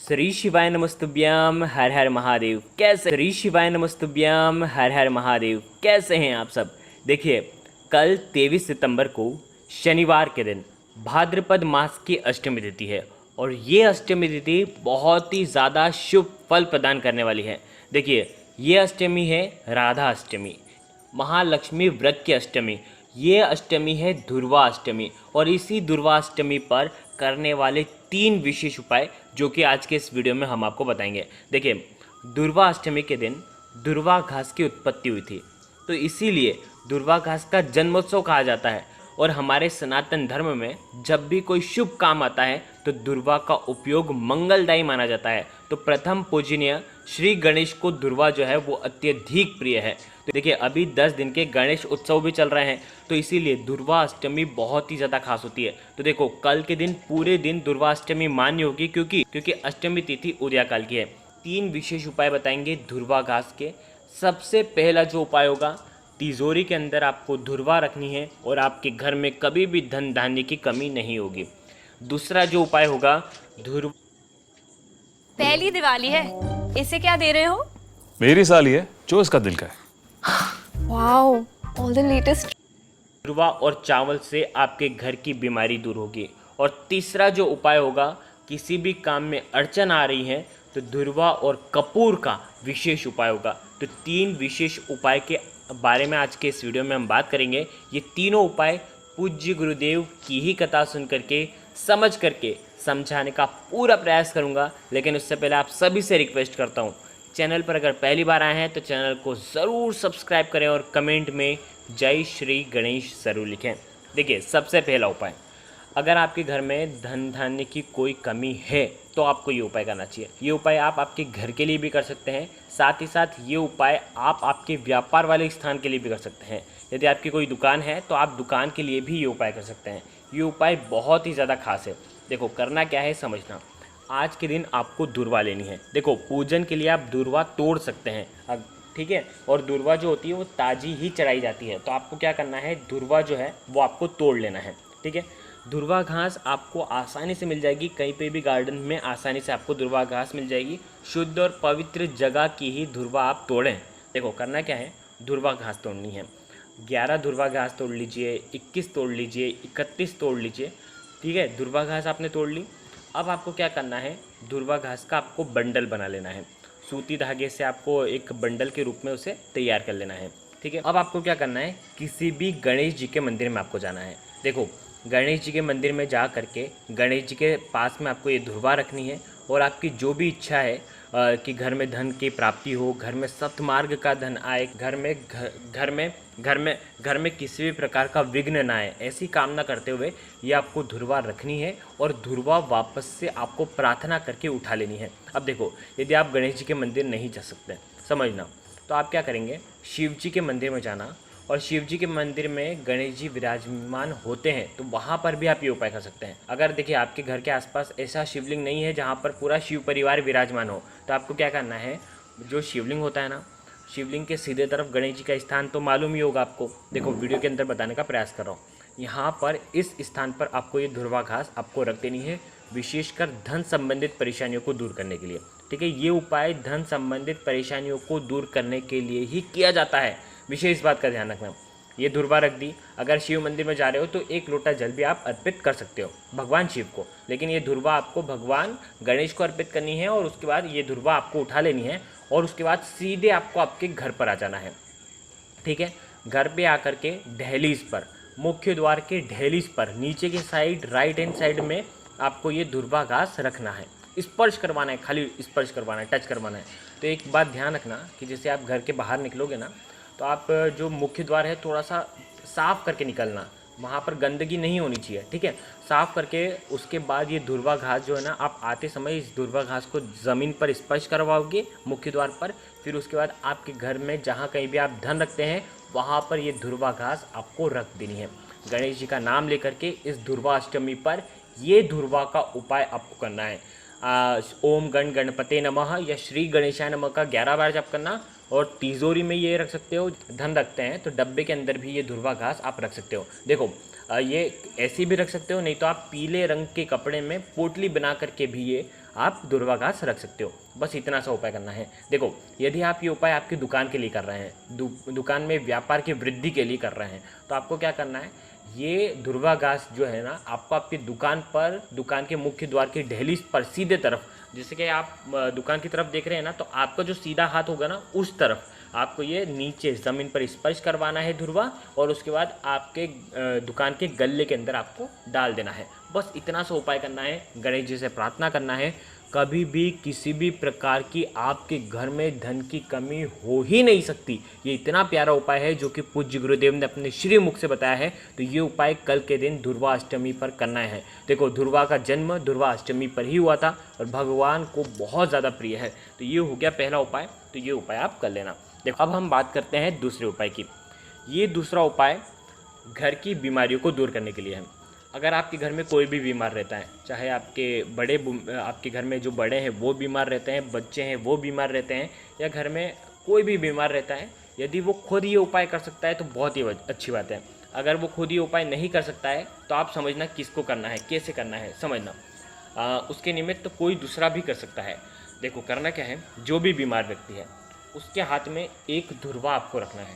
श्री शिवाय नमस्तुभ्यम हर हर महादेव। कैसे श्री शिवाय नमस्तुभ्यम हर हर महादेव कैसे हैं आप सब। देखिए, कल 23 सितंबर को शनिवार के दिन भाद्रपद मास की अष्टमी तिथि है और ये अष्टमी तिथि बहुत ही ज़्यादा शुभ फल प्रदान करने वाली है। देखिए, ये अष्टमी है राधा अष्टमी, महालक्ष्मी व्रत की अष्टमी। ये अष्टमी है दुर्वा अष्टमी और इसी दुर्वा अष्टमी पर करने वाले 3 विशेष उपाय जो कि आज के इस वीडियो में हम आपको बताएंगे। देखिए, दुर्वा अष्टमी के दिन दुर्वा घास की उत्पत्ति हुई थी, तो इसीलिए दुर्वा घास का जन्मोत्सव कहा जाता है। और हमारे सनातन धर्म में जब भी कोई शुभ काम आता है तो दुर्वा का उपयोग मंगलदायी माना जाता है। तो प्रथम पूजनीय श्री गणेश को दुर्वा जो है वो अत्यधिक प्रिय है। तो देखिए, अभी 10 दिन के गणेश उत्सव भी चल रहे हैं, तो इसीलिए दुर्वा अष्टमी बहुत ही ज़्यादा खास होती है। तो देखो, कल के दिन पूरे दिन दुर्वा अष्टमी मान्य होगी क्योंकि अष्टमी तिथि उदयाकाल की है। 3 विशेष उपाय बताएंगे दुर्वा घास के। सबसे पहला जो उपाय होगा, तिजोरी के अंदर आपको दुर्वा रखनी है और आपके घर में कभी भी धन धान्य की कमी नहीं होगी। दूसरा जो उपाय होगा, पहली दिवाली है, इसे क्या दे रहे हो? मेरी साली है जो इसका दिल का है। Wow, all the latest. दुर्वा और चावल से आपके घर की बीमारी दूर होगी। और तीसरा जो उपाय होगा, किसी भी काम में अड़चन आ रही है तो दुर्वा और कपूर का विशेष उपाय होगा। तो 3 विशेष उपाय के बारे में आज के इस वीडियो में हम बात करेंगे। ये तीनों उपाय पूज्य गुरुदेव की ही कथा सुन करके समझ करके समझाने का पूरा प्रयास करूंगा। लेकिन उससे पहले आप सभी से रिक्वेस्ट करता हूं, चैनल पर अगर पहली बार आए हैं तो चैनल को ज़रूर सब्सक्राइब करें और कमेंट में जय श्री गणेश ज़रूर लिखें। देखिए, सबसे पहला उपाय, अगर आपके घर में धन धान्य की कोई कमी है तो आपको ये उपाय करना चाहिए। ये उपाय आप आपके घर के लिए भी कर सकते हैं, साथ ही साथ ये उपाय आप आपके व्यापार वाले स्थान के लिए भी कर सकते हैं। यदि आपकी कोई दुकान है तो आप दुकान के लिए भी ये उपाय कर सकते हैं। ये उपाय बहुत ही ज़्यादा खास है। देखो, करना क्या है समझना। आज के दिन आपको दुर्वा लेनी है। देखो, पूजन के लिए आप दुर्वा तोड़ सकते हैं, ठीक है। और दुर्वा जो होती है वो ताज़ी ही चढ़ाई जाती है। तो आपको क्या करना है, दुर्वा जो है वो आपको तोड़ लेना है, ठीक है। दुर्वा घास आपको आसानी से मिल जाएगी, कहीं पे भी गार्डन में आसानी से आपको दुर्वा घास मिल जाएगी। शुद्ध और पवित्र जगह की ही दुर्वा आप तोड़ें। देखो, करना क्या है, दुर्वा घास तोड़नी है। 11 दुर्वा घास तोड़ लीजिए, 21 तोड़ लीजिए, 31 तोड़ लीजिए, ठीक है। दुर्वा घास आपने तोड़ ली। अब आपको क्या करना है, दुर्वा घास का आपको बंडल बना लेना है। सूती धागे से आपको एक बंडल के रूप में उसे तैयार कर लेना है, ठीक है। अब आपको क्या करना है, किसी भी गणेश जी के मंदिर में आपको जाना है। देखो, गणेश जी के मंदिर में जा करके गणेश जी के पास में आपको ये दुर्वा रखनी है और आपकी जो भी इच्छा है कि घर में धन की प्राप्ति हो, घर में सत्मार्ग का धन आए, घर में किसी भी प्रकार का विघ्न ना आए, ऐसी कामना करते हुए ये आपको दुर्वा रखनी है और दुर्वा वापस से आपको प्रार्थना करके उठा लेनी है। अब देखो, यदि आप गणेश जी के मंदिर नहीं जा सकते, समझना, तो आप क्या करेंगे, शिव जी के मंदिर में जाना और शिव जी के मंदिर में गणेश जी विराजमान होते हैं तो वहाँ पर भी आप ये उपाय कर सकते हैं। अगर देखिए आपके घर के आसपास ऐसा शिवलिंग नहीं है जहाँ पर पूरा शिव परिवार विराजमान हो, तो आपको क्या करना है, जो शिवलिंग होता है ना, शिवलिंग के सीधे तरफ गणेश जी का स्थान तो मालूम ही होगा आपको। देखो, वीडियो के अंदर बताने का प्रयास कर रहा हूँ। यहाँ पर इस स्थान पर आपको ये दुर्वा घास आपको रख देनी है, विशेषकर धन संबंधित परेशानियों को दूर करने के लिए, ठीक है। ये उपाय धन संबंधित परेशानियों को दूर करने के लिए ही किया जाता है, विशेष बात का ध्यान रखना। ये दुर्वा रख दी। अगर शिव मंदिर में जा रहे हो तो 1 लोटा जल भी आप अर्पित कर सकते हो भगवान शिव को, लेकिन ये दुर्वा आपको भगवान गणेश को अर्पित करनी है और उसके बाद ये दुर्वा आपको उठा लेनी है और उसके बाद सीधे आपको आपके घर पर आ जाना है, ठीक है। घर पे आकर के दहलीज पर, मुख्य द्वार के दहलीज पर नीचे की साइड राइट हैंड साइड में आपको ये दुर्वा घास रखना है। स्पर्श करवाना है, खाली स्पर्श करवाना है, टच करवाना है। तो एक बात ध्यान रखना कि जैसे आप घर के बाहर निकलोगे ना, तो आप जो मुख्य द्वार है थोड़ा सा साफ़ करके निकलना, वहाँ पर गंदगी नहीं होनी चाहिए, ठीक है। साफ़ करके उसके बाद ये दुर्वा घास जो है ना, आप आते समय इस दुर्वा घास को ज़मीन पर स्पर्श करवाओगे मुख्य द्वार पर। फिर उसके बाद आपके घर में जहाँ कहीं भी आप धन रखते हैं वहाँ पर ये दुर्वा घास आपको रख देनी है। गणेश जी का नाम लेकर के इस दुर्वा अष्टमी पर ये दुर्वा का उपाय आपको करना है। ओम गण गणपते नमः या श्री गणेशाय नमः का 11 बार जप करना। और तिजोरी में ये रख सकते हो, धन रखते हैं तो डब्बे के अंदर भी ये दुर्वा घास आप रख सकते हो। देखो, ये ऐसे भी रख सकते हो, नहीं तो आप पीले रंग के कपड़े में पोटली बना करके भी ये आप दुर्वा घास रख सकते हो। बस इतना सा उपाय करना है। देखो, यदि आप ये उपाय आपकी दुकान के लिए कर रहे हैं, दुकान में व्यापार की वृद्धि के लिए कर रहे हैं, तो आपको क्या करना है, ये दुर्वा घास जो है ना, आपको आपकी दुकान पर, दुकान के मुख्य द्वार की दहलीज पर सीधे तरफ, जैसे कि आप दुकान की तरफ देख रहे हैं ना, तो आपका जो सीधा हाथ होगा ना, उस तरफ आपको ये नीचे ज़मीन पर स्पर्श करवाना है दुर्वा, और उसके बाद आपके दुकान के गल्ले के अंदर आपको डाल देना है। बस इतना सा उपाय करना है। गणेश जी से प्रार्थना करना है, कभी भी किसी भी प्रकार की आपके घर में धन की कमी हो ही नहीं सकती। ये इतना प्यारा उपाय है जो कि पूज्य गुरुदेव ने अपने श्री मुख से बताया है। तो ये उपाय कल के दिन दुर्वा अष्टमी पर करना है। देखो, दुर्वा का जन्म दुर्वा अष्टमी पर ही हुआ था और भगवान को बहुत ज़्यादा प्रिय है। तो ये हो गया पहला उपाय, तो ये उपाय आप कर लेना। देखो, अब हम बात करते हैं दूसरे उपाय की। ये दूसरा उपाय घर की बीमारियों को दूर करने के लिए है। अगर आपके घर में कोई भी बीमार रहता है, चाहे आपके घर में जो बड़े हैं वो बीमार रहते हैं, बच्चे हैं वो बीमार रहते हैं, या घर में कोई भी बीमार रहता है, यदि वो खुद ये उपाय कर सकता है तो बहुत ही अच्छी बात है। अगर वो खुद ये उपाय नहीं कर सकता है तो आप समझना किसको करना है, कैसे करना है, समझना। उसके निमित्त तो कोई दूसरा भी कर सकता है। देखो, करना क्या है, जो भी बीमार व्यक्ति है उसके हाथ में एक धुरवा आपको रखना है।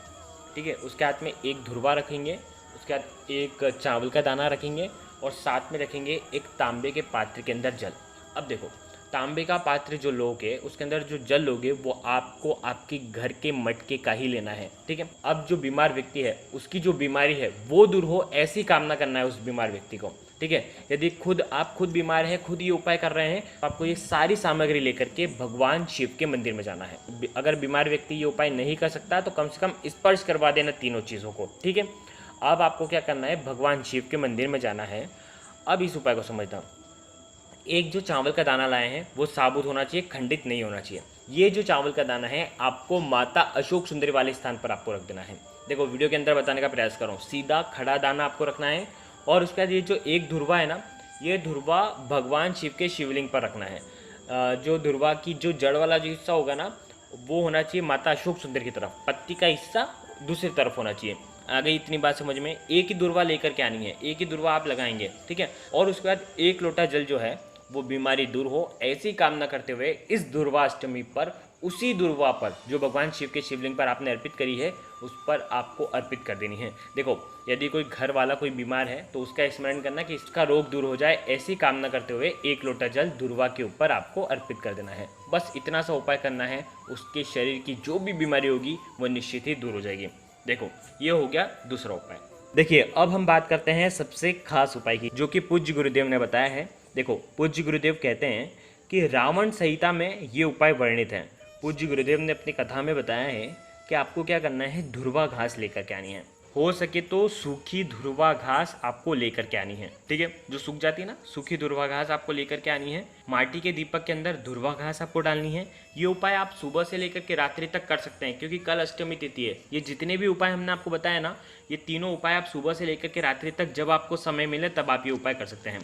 ठीक है, उसके हाथ में एक धुरवा रखेंगे, उसके बाद एक चावल का दाना रखेंगे और साथ में रखेंगे एक तांबे के पात्र के अंदर जल। अब देखो, तांबे का पात्र जो लोगे, उसके अंदर जो जल लोगे वो आपको आपके घर के मटके का ही लेना है। ठीक है, अब जो बीमार व्यक्ति है उसकी जो बीमारी है वो दूर हो, ऐसी कामना करना है उस बीमार व्यक्ति को। ठीक है, यदि आप खुद बीमार हैं, खुद ये उपाय कर रहे हैं, तो आपको ये सारी सामग्री लेकर के भगवान शिव के मंदिर में जाना है। अगर बीमार व्यक्ति ये उपाय नहीं कर सकता तो कम से कम स्पर्श करवा देना तीनों चीज़ों को। ठीक है, अब आपको क्या करना है, भगवान शिव के मंदिर में जाना है। अब इस उपाय को समझना, एक जो चावल का दाना लाए हैं वो साबुत होना चाहिए, खंडित नहीं होना चाहिए। ये जो चावल का दाना है आपको माता अशोक सुंदरी वाले स्थान पर आपको रख देना है। देखो, वीडियो के अंदर बताने का प्रयास करो, सीधा खड़ा दाना आपको रखना है। और उसके बाद ये जो एक धुरवा है ना, ये धुरवा भगवान शिव के शिवलिंग पर रखना है। जो धुरवा की जो जड़ वाला जो हिस्सा होगा ना, वो होना चाहिए माता अशोक सुंदरी की तरफ, पत्ती का हिस्सा दूसरी तरफ होना चाहिए। आ गई इतनी बात समझ में। एक ही दुर्वा लेकर के आनी है, एक ही दुर्वा आप लगाएंगे। ठीक है, और उसके बाद एक लोटा जल जो है वो बीमारी दूर हो, ऐसी कामना करते हुए इस दुर्वा अष्टमी पर, उसी दुर्वा पर जो भगवान शिव के शिवलिंग पर आपने अर्पित करी है, उस पर आपको अर्पित कर देनी है। देखो, यदि कोई घर वाला कोई बीमार है तो उसका स्मरण करना कि इसका रोग दूर हो जाए, ऐसी कामना करते हुए एक लोटा जल दुर्वा के ऊपर आपको अर्पित कर देना है। बस इतना सा उपाय करना है, उसके शरीर की जो भी बीमारी होगी वो निश्चित ही दूर हो जाएगी। देखो, ये हो गया दूसरा उपाय। देखिए, अब हम बात करते हैं सबसे खास उपाय की, जो कि पूज्य गुरुदेव ने बताया है। देखो, पूज्य गुरुदेव कहते हैं कि रावण संहिता में ये उपाय वर्णित है। पूज्य गुरुदेव ने अपनी कथा में बताया है कि आपको क्या करना है, धुरवा घास लेकर के आनी है। हो सके तो सूखी धुरवा घास आपको लेकर के आनी है। ठीक है, जो सूख जाती है ना, सूखी धुरवा घास आपको लेकर के आनी है। माटी के दीपक के अंदर धुरवा घास आपको डालनी है। ये उपाय आप सुबह से लेकर के रात्रि तक कर सकते हैं, क्योंकि कल अष्टमी तिथि है। ये जितने भी उपाय हमने आपको बताया ना, ये तीनों उपाय आप सुबह से लेकर के रात्रि तक जब आपको समय मिले तब आप ये उपाय कर सकते हैं।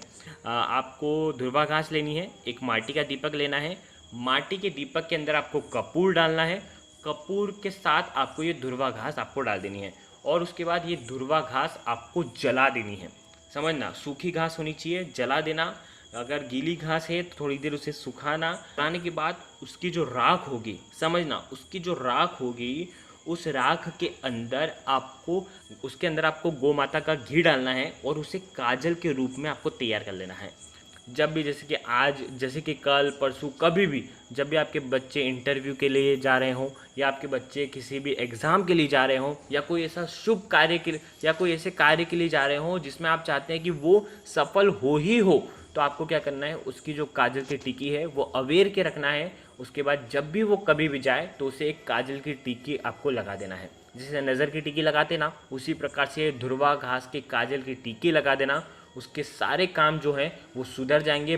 आपको धुरवा घास लेनी है, एक माटी का दीपक लेना है। माटी के दीपक के अंदर आपको कपूर डालना है। कपूर के साथ आपको ये धुरवा घास आपको डाल देनी है, और उसके बाद ये धुरवा घास आपको जला देनी है। समझना, सूखी घास होनी चाहिए, जला देना। अगर गीली घास है तो थोड़ी देर उसे सुखाना। सुखाने के बाद उसकी जो राख होगी, समझना, उसकी जो राख होगी, उस राख के अंदर आपको, उसके अंदर आपको गौ माता का घी डालना है और उसे काजल के रूप में आपको तैयार कर लेना है। जब भी, जैसे कि आज, जैसे कि कल परसों, कभी भी जब भी आपके बच्चे इंटरव्यू के लिए जा रहे हों, या आपके बच्चे किसी भी एग्ज़ाम के लिए जा रहे हों, या कोई ऐसा शुभ कार्य के लिए, या कोई ऐसे कार्य के लिए जा रहे हों जिसमें आप चाहते हैं कि वो सफल हो ही हो, तो आपको क्या करना है, उसकी जो काजल की टिक्की है वो अवेर के रखना है। उसके बाद जब भी वो कभी भी जाए तो उसे एक काजल की टिक्की आपको लगा देना है। जैसे नज़र की टिक्की लगाते ना, उसी प्रकार से धुरवा घास के काजल की टिक्की लगा देना। उसके सारे काम जो हैं वो सुधर जाएंगे।